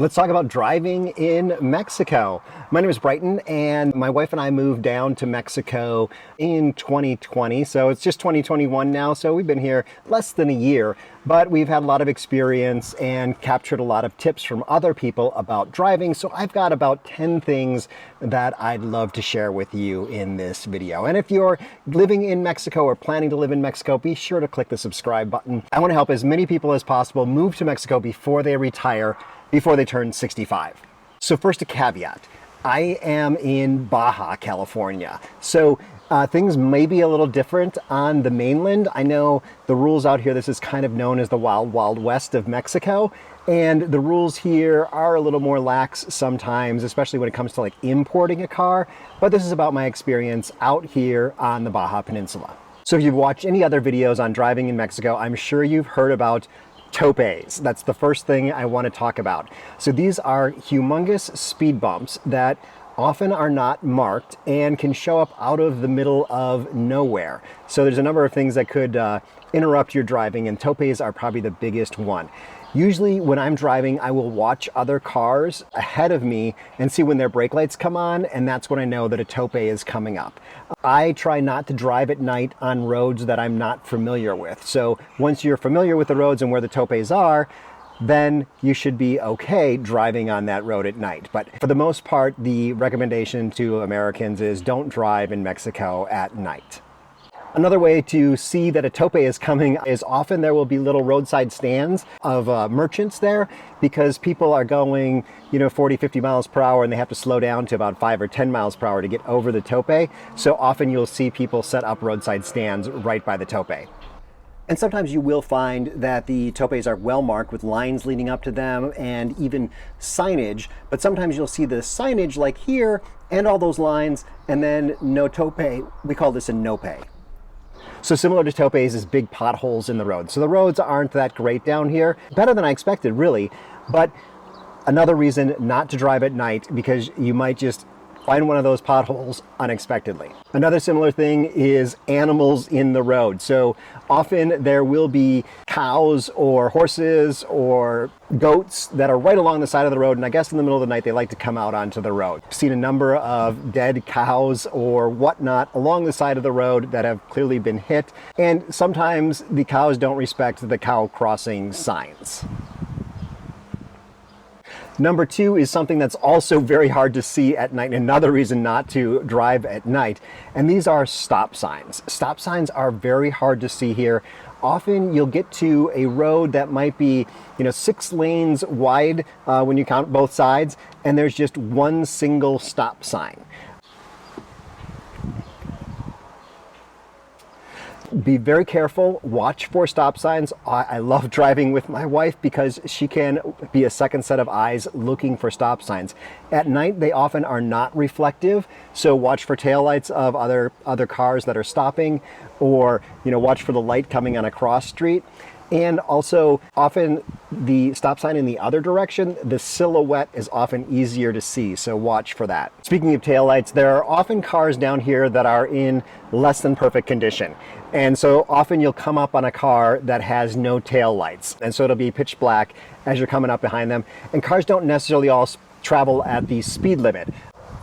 Let's talk about driving in Mexico. My name is Brighton, and my wife and I moved down to Mexico in 2020. So it's just 2021 now, so we've been here less than a year, but we've had a lot of experience and captured a lot of tips from other people about driving. So I've got about 10 things that I'd love to share with you in this video. And if you're living in Mexico or planning to live in Mexico, be sure to click the subscribe button. I want to help as many people as possible move to Mexico before they retire, before they turn 65. So first, a caveat. I am in Baja California. So things may be a little different on the mainland. I know the rules out here, this is kind of known as the wild, wild west of Mexico. And the rules here are a little more lax sometimes, especially when it comes to like importing a car. But this is about my experience out here on the Baja Peninsula. So if you've watched any other videos on driving in Mexico, I'm sure you've heard about topes. That's the first thing I want to talk about. So these are humongous speed bumps that often are not marked and can show up out of the middle of nowhere. So there's a number of things that could interrupt your driving, and topes are probably the biggest one. Usually when I'm driving, I will watch other cars ahead of me and see when their brake lights come on, and that's when I know that a tope is coming up. I try not to drive at night on roads that I'm not familiar with. So once you're familiar with the roads and where the topes are, then you should be okay driving on that road at night. But for the most part, the recommendation to Americans is don't drive in Mexico at night. Another way to see that a tope is coming is often there will be little roadside stands of merchants there, because people are going, 40, 50 miles per hour, and they have to slow down to about 5 or 10 miles per hour to get over the tope. So often you'll see people set up roadside stands right by the tope. And sometimes you will find that the topes are well marked with lines leading up to them and even signage, but sometimes you'll see the signage like here and all those lines and then no tope. We call this a nope. So similar to topes is big potholes in the road. So the roads aren't that great down here. Better than I expected, really. But another reason not to drive at night, because you might just find one of those potholes unexpectedly. Another similar thing is animals in the road. So often there will be cows or horses or goats that are right along the side of the road, and I guess in the middle of the night they like to come out onto the road. I've seen a number of dead cows or whatnot along the side of the road that have clearly been hit, and sometimes the cows don't respect the cow crossing signs. Number two is something that's also very hard to see at night, and another reason not to drive at night, and these are stop signs. Stop signs are very hard to see here. Often you'll get to a road that might be 6 lanes wide when you count both sides, and there's just one single stop sign. Be very careful, watch for stop signs. I love driving with my wife because she can be a second set of eyes looking for stop signs. At night, they often are not reflective, so watch for taillights of other cars that are stopping, or watch for the light coming on a cross street. And also, often the stop sign in the other direction, the silhouette is often easier to see, so watch for that. Speaking of taillights, there are often cars down here that are in less than perfect condition. And so often you'll come up on a car that has no tail lights. And so it'll be pitch black as you're coming up behind them. And cars don't necessarily all travel at the speed limit.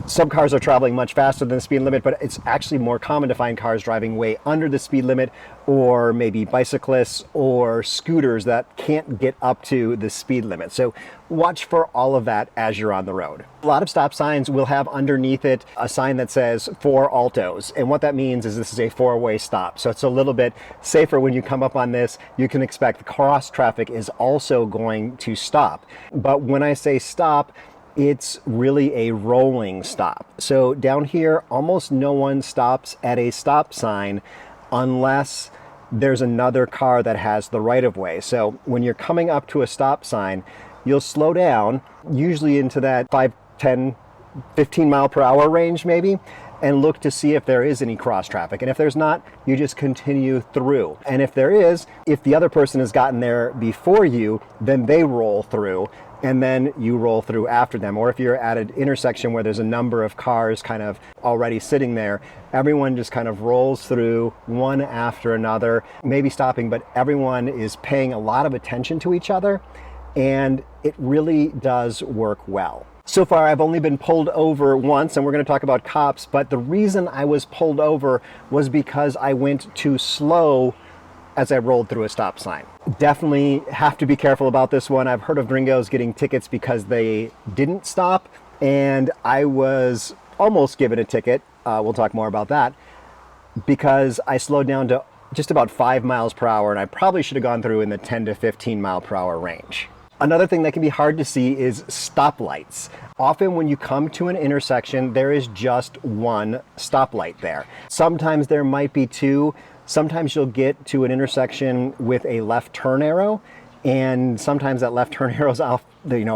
Some cars are traveling much faster than the speed limit, but it's actually more common to find cars driving way under the speed limit, or maybe bicyclists or scooters that can't get up to the speed limit. So watch for all of that as you're on the road. A lot of stop signs will have underneath it a sign that says for altos. And what that means is this is a 4-way stop. So it's a little bit safer when you come up on this. You can expect the cross traffic is also going to stop. But when I say stop, it's really a rolling stop. So down here, almost no one stops at a stop sign unless there's another car that has the right of way. So when you're coming up to a stop sign, you'll slow down, usually into that 5, 10, 15 mile per hour range maybe, and look to see if there is any cross traffic. And if there's not, you just continue through. And if there is, if the other person has gotten there before you, then they roll through, and then you roll through after them. Or if you're at an intersection where there's a number of cars kind of already sitting there, everyone just kind of rolls through one after another, maybe stopping, but everyone is paying a lot of attention to each other. and it really does work well. So far, I've only been pulled over once, and we're going to talk about cops, but the reason I was pulled over was because I went too slow as I rolled through a stop sign. Definitely have to be careful about this one. I've heard of gringos getting tickets because they didn't stop, and I was almost given a ticket. We'll talk more about that, because I slowed down to just about 5 miles per hour, and I probably should have gone through in the 10 to 15 mile per hour range. Another thing that can be hard to see is stoplights. Often when you come to an intersection, there is just one stoplight there. Sometimes there might be two. Sometimes you'll get to an intersection with a left turn arrow, and sometimes that left turn arrow is off,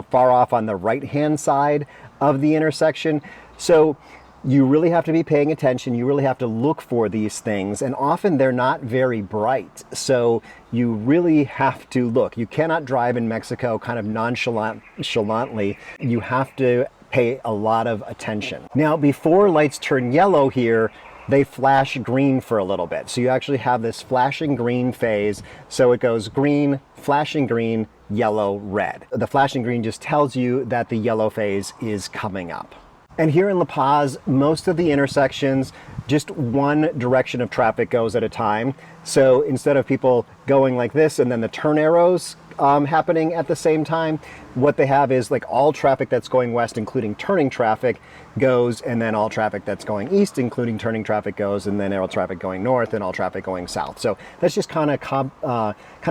far off on the right-hand side of the intersection. So you really have to be paying attention. You really have to look for these things, and often they're not very bright. So you really have to look. You cannot drive in Mexico kind of nonchalantly. You have to pay a lot of attention. Now, before lights turn yellow here, they flash green for a little bit. So you actually have this flashing green phase. So it goes green, flashing green, yellow, red. The flashing green just tells you that the yellow phase is coming up. And here in La Paz, most of the intersections, just one direction of traffic goes at a time. So instead of people going like this and then the turn arrows happening at the same time, what they have is like all traffic that's going west, including turning traffic, goes, and then all traffic that's going east, including turning traffic, goes, and then all traffic going north and all traffic going south. So that's just kind of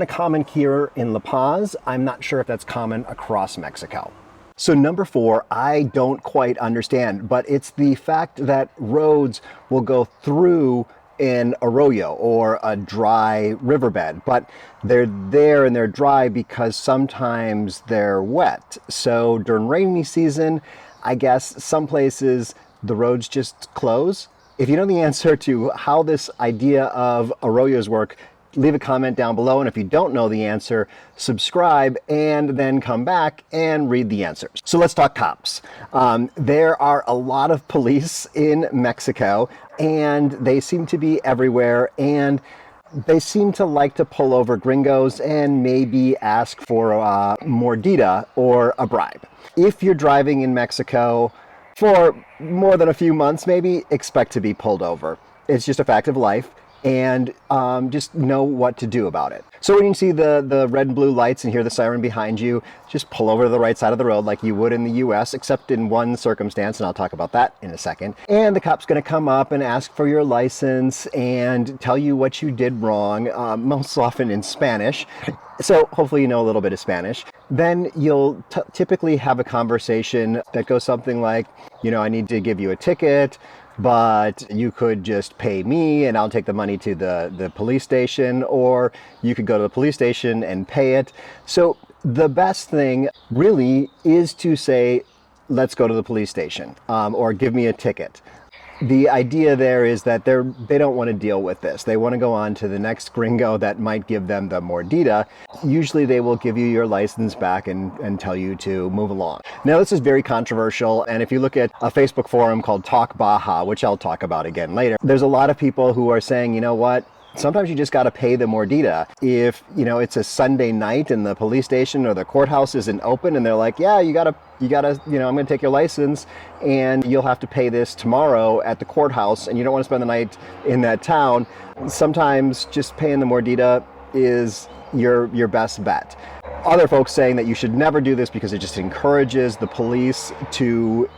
common here in La Paz. I'm not sure if that's common across Mexico. So number 4, I don't quite understand, but it's the fact that roads will go through an arroyo or a dry riverbed, but they're there and they're dry because sometimes they're wet. So during rainy season, I guess some places the roads just close. If you know the answer to how this idea of arroyos work, leave a comment down below, and if you don't know the answer, subscribe and then come back and read the answers. So let's talk cops. There are a lot of police in Mexico, and they seem to be everywhere, and they seem to like to pull over gringos and maybe ask for a mordida or a bribe. If you're driving in Mexico for more than a few months, maybe expect to be pulled over. It's just a fact of life. And just know what to do about it. So when you see the red and blue lights and hear the siren behind you, just pull over to the right side of the road like you would in the US, except in one circumstance, and I'll talk about that in a second. And the cop's gonna come up and ask for your license and tell you what you did wrong, most often in Spanish. So hopefully you know a little bit of Spanish. Then you'll typically have a conversation that goes something like, I need to give you a ticket, but you could just pay me and I'll take the money to the police station, or you could go to the police station and pay it. So the best thing really is to say, let's go to the police station, or give me a ticket. The idea there is that they don't want to deal with this. They want to go on to the next gringo that might give them the mordida. Usually they will give you your license back and tell you to move along. Now this is very controversial, and if you look at a Facebook forum called Talk Baja, which I'll talk about again later, there's a lot of people who are saying, you know what? Sometimes you just got to pay the mordida. If, it's a Sunday night and the police station or the courthouse isn't open and they're like, yeah, you gotta, I'm going to take your license and you'll have to pay this tomorrow at the courthouse, and you don't want to spend the night in that town. Sometimes just paying the mordida is your best bet. Other folks saying that you should never do this because it just encourages the police to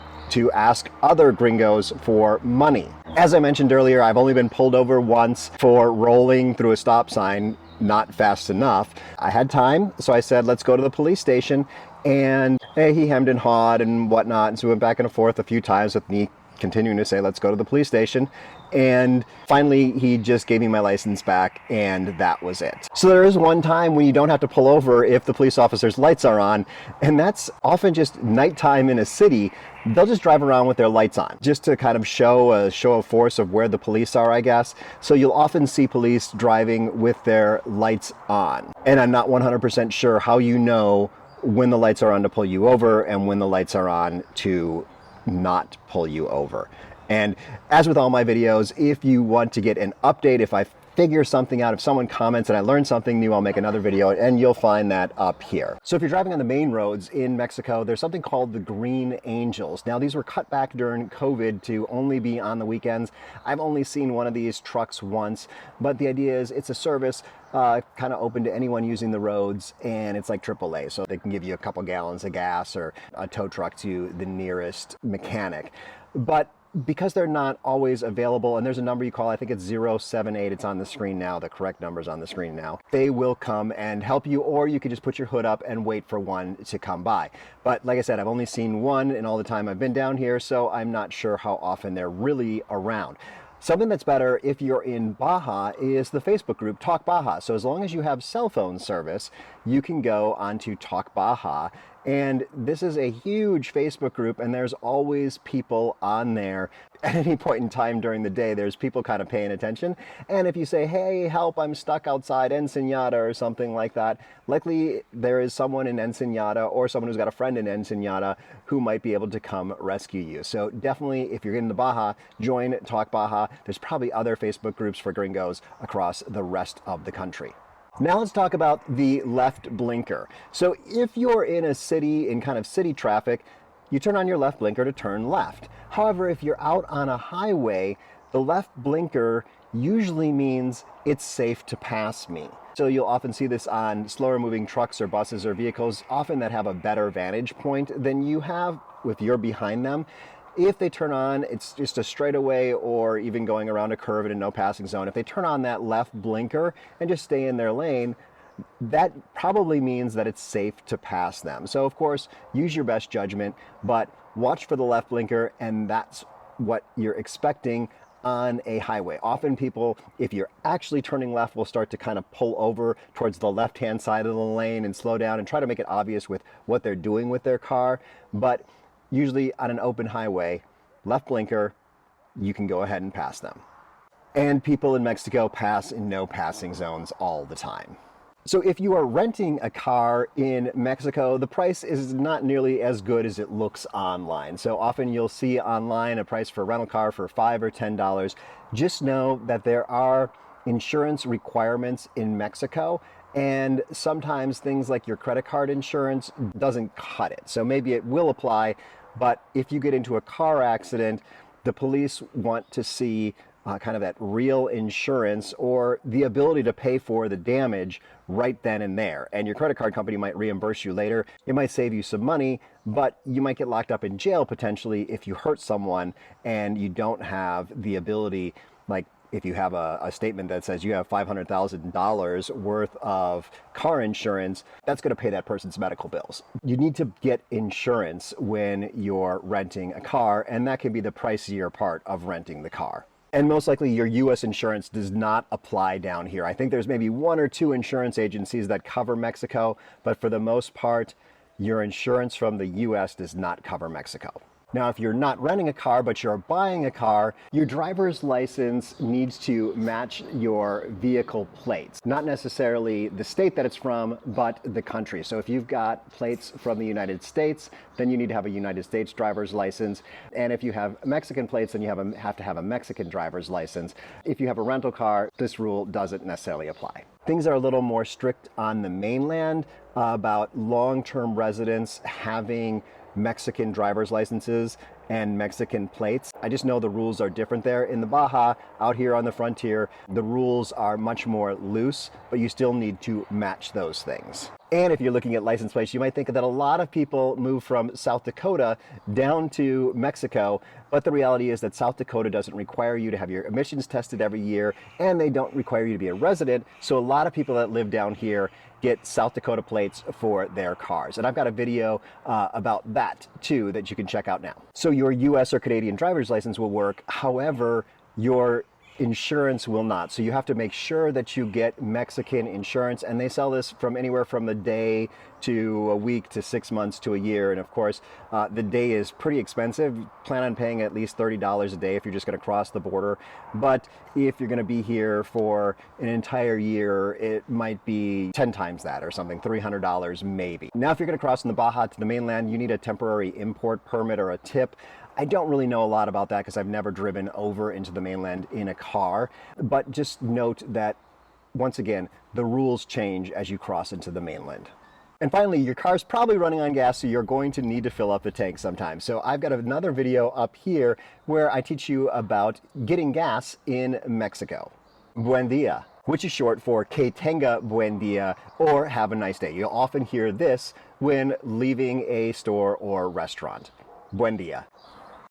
ask other gringos for money. As I mentioned earlier, I've only been pulled over once for rolling through a stop sign not fast enough. I had time, so I said, let's go to the police station. And he hemmed and hawed and whatnot. And so we went back and forth a few times with me continuing to say, let's go to the police station. And finally, he just gave me my license back, and that was it. So there is one time when you don't have to pull over if the police officer's lights are on, and that's often just nighttime in a city. They'll just drive around with their lights on, just to kind of show a show of force of where the police are, I guess. So you'll often see police driving with their lights on. And I'm not 100% sure how you know when the lights are on to pull you over and when the lights are on to not pull you over. And as with all my videos, if you want to get an update, if I figure something out. If someone comments and I learn something new, I'll make another video, and you'll find that up here. So if you're driving on the main roads in Mexico, there's something called the Green Angels. Now these were cut back during COVID to only be on the weekends. I've only seen one of these trucks once, but the idea is it's a service kind of open to anyone using the roads, and it's like AAA, so they can give you a couple gallons of gas or a tow truck to the nearest mechanic. But because they're not always available, and there's a number you call, I think it's 078, it's on the screen now, the correct number's on the screen now, they will come and help you, or you can just put your hood up and wait for one to come by. But like I said, I've only seen one in all the time I've been down here, so I'm not sure how often they're really around. Something that's better if you're in Baja is the Facebook group Talk Baja. So as long as you have cell phone service, you can go onto Talk Baja. And this is a huge Facebook group, and there's always people on there at any point in time during the day. There's people kind of paying attention. And if you say, hey, help, I'm stuck outside Ensenada or something like that, likely there is someone in Ensenada or someone who's got a friend in Ensenada who might be able to come rescue you. So definitely, if you're in the Baja, join Talk Baja. There's probably other Facebook groups for gringos across the rest of the country. Now let's talk about the left blinker. So if you're in a city, in kind of city traffic, you turn on your left blinker to turn left. However, if you're out on a highway, the left blinker usually means it's safe to pass me. So you'll often see this on slower moving trucks or buses or vehicles, often that have a better vantage point than you have if you're behind them. If they turn on, it's just a straightaway or even going around a curve in a no passing zone. If they turn on that left blinker and just stay in their lane, that probably means that it's safe to pass them. So of course, use your best judgment, but watch for the left blinker, and that's what you're expecting on a highway. Often people, if you're actually turning left, will start to kind of pull over towards the left-hand side of the lane and slow down and try to make it obvious with what they're doing with their car. But usually on an open highway, left blinker, you can go ahead and pass them. And people in Mexico pass in no passing zones all the time. So if you are renting a car in Mexico, the price is not nearly as good as it looks online. So often you'll see online a price for a rental car for $5 or $10. Just know that there are insurance requirements in Mexico, and sometimes things like your credit card insurance doesn't cut it. So maybe it will apply, but if you get into a car accident, the police want to see kind of that real insurance or the ability to pay for the damage right then and there. And your credit card company might reimburse you later. It might save you some money, but you might get locked up in jail potentially if you hurt someone and you don't have the ability, like if you have a statement that says you have $500,000 worth of car insurance, that's going to pay that person's medical bills. You need to get insurance when you're renting a car, and that can be the pricier part of renting the car. And most likely your U.S. insurance does not apply down here. I think there's maybe one or two insurance agencies that cover Mexico, but for the most part, your insurance from the U.S. does not cover Mexico. Now, if you're not renting a car, but you're buying a car, your driver's license needs to match your vehicle plates. Not necessarily the state that it's from, but the country. So if you've got plates from the United States, then you need to have a United States driver's license. And if you have Mexican plates, then you have to have a Mexican driver's license. If you have a rental car, this rule doesn't necessarily apply. Things are a little more strict on the mainland about long-term residents having Mexican driver's licenses and Mexican plates. I just know the rules are different there. In the Baja, out here on the frontier, the rules are much more loose, but you still need to match those things. And if you're looking at license plates, you might think that a lot of people move from South Dakota down to Mexico, but the reality is that South Dakota doesn't require you to have your emissions tested every year, and they don't require you to be a resident. So a lot of people that live down here get South Dakota plates for their cars. And I've got a video about that too that you can check out now. So your US or Canadian driver's license will work. However, your insurance will not. So you have to make sure that you get Mexican insurance, and they sell this from anywhere from a day to a week to 6 months to a year. And of course, the day is pretty expensive. Plan on paying at least $30 a day if you're just going to cross the border. But if you're going to be here for an entire year, it might be 10 times that or something, $300 maybe. Now, if you're going to cross from the Baja to the mainland, you need a temporary import permit or a tip. I don't really know a lot about that because I've never driven over into the mainland in a car, but just note that, once again, the rules change as you cross into the mainland. And finally, your car's probably running on gas, so you're going to need to fill up the tank sometime. So I've got another video up here where I teach you about getting gas in Mexico. Buen dia, which is short for que tenga buen dia, or have a nice day. You'll often hear this when leaving a store or restaurant. Buen dia.